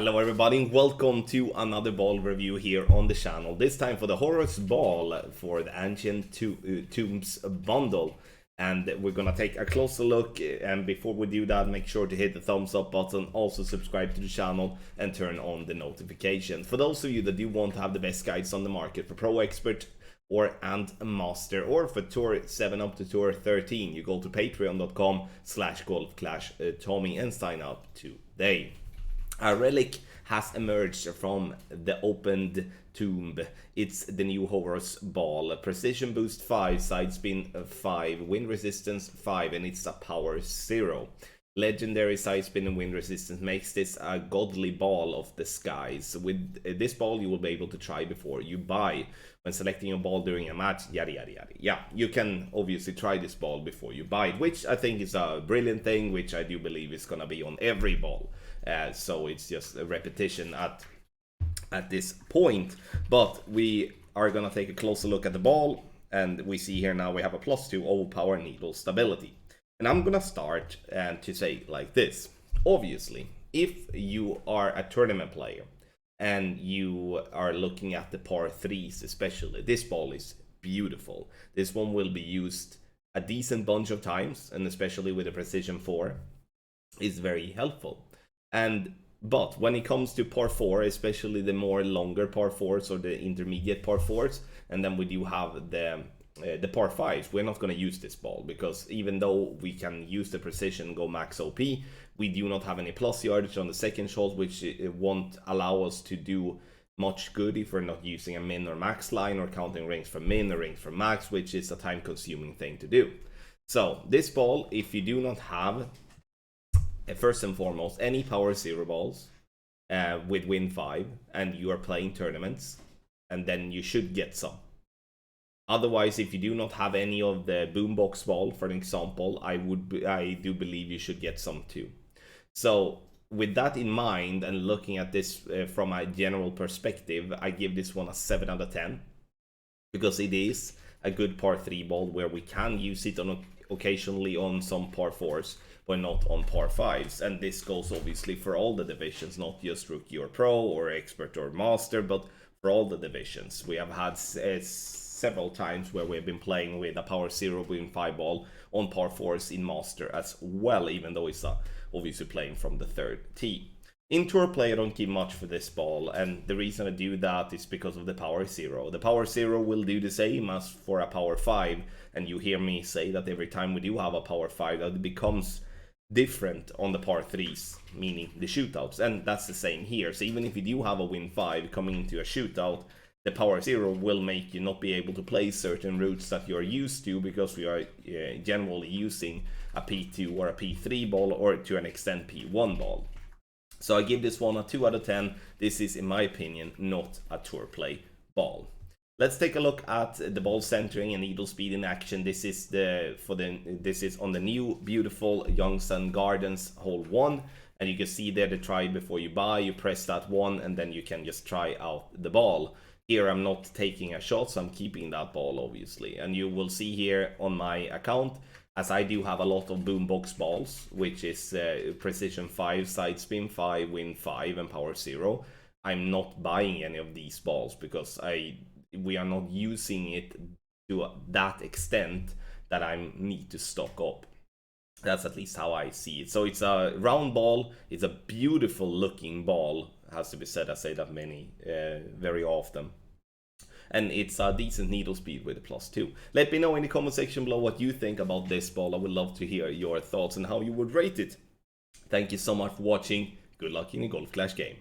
Hello everybody and welcome to another ball review here on the channel. This time for the Horus Ball for the Ancient Tombs bundle. And we're gonna take a closer look, and before we do that, make sure to hit the thumbs up button, also subscribe to the channel and turn on the notification. For those of you that do want to have the best guides on the market for Pro Expert and Master, or for Tour 7 up to Tour 13, you go to patreon.com/golfclashtommy and sign up today. A relic has emerged from the opened tomb. It's the new Horus Ball. Precision boost 5, side spin 5, wind resistance 5, and it's a power 0. Legendary side spin and wind resistance makes this a godly ball of the skies. With this ball you will be able to try before you buy. When selecting your ball during a match, yada yada yada. Yeah, you can obviously try this ball before you buy it, which I think is a brilliant thing, which I do believe is gonna be on every ball. So it's just a repetition at this point. But we are gonna take a closer look at the ball, and we see here now we have a +2 overpower needle stability. And I'm gonna start to say like this. Obviously, if you are a tournament player and you are looking at the par 3s especially, this ball is beautiful. This one will be used a decent bunch of times, and especially with the precision 4 is very helpful. But when it comes to par 4, especially the more longer par 4s or the intermediate par 4s, and then we do have the par 5s, we're not going to use this ball, because even though we can use the precision, go max OP, we do not have any plus yardage on the second shot, which it won't allow us to do much good if we're not using a min or max line, or counting rings for min or rings for max, which is a time consuming thing to do. So this ball, if you do not have first and foremost any power 0 balls with win 5 and you are playing tournaments, and then you should get some. Otherwise, if you do not have any of the boombox ball, for an example, I do believe you should get some too. So with that in mind, and looking at this from a general perspective, I give this one a 7 out of 10, because it is a good par 3 ball where we can use it on occasionally on some par 4s, but not on par 5s. And this goes obviously for all the divisions, not just rookie or pro or expert or master, but for all the divisions. We have had several times where we've been playing with a power 0 win 5 ball on par 4s in master as well, even though it's obviously playing from the 3rd tee. In tour play, I don't give much for this ball, and the reason I do that is because of the power 0. The power 0 will do the same as for a power 5, and you hear me say that every time we do have a power 5, that it becomes different on the par 3s, meaning the shootouts, and that's the same here. So even if you do have a win 5 coming into a shootout, the power 0 will make you not be able to play certain routes that you're used to, because we are generally using a P2 or a P3 ball, or to an extent P1 ball. So I give this one a 2 out of 10. This is, in my opinion, not a tour play ball. Let's take a look at the ball centering and needle speed in action. This is on the new beautiful Youngstown Gardens hole 1, and you can see there the try before you buy. You press that one, and then you can just try out the ball. Here I'm not taking a shot, so I'm keeping that ball obviously. And you will see here on my account, as I do have a lot of boombox balls, which is precision 5, side spin 5, win 5, and power 0. I'm not buying any of these balls because we are not using it to that extent that I need to stock up. That's at least how I see it. So it's a round ball. It's a beautiful looking ball, has to be said. I say that very often. And it's a decent needle speed with a +2. Let me know in the comment section below what you think about this ball. I would love to hear your thoughts and how you would rate it. Thank you so much for watching. Good luck in the Golf Clash game.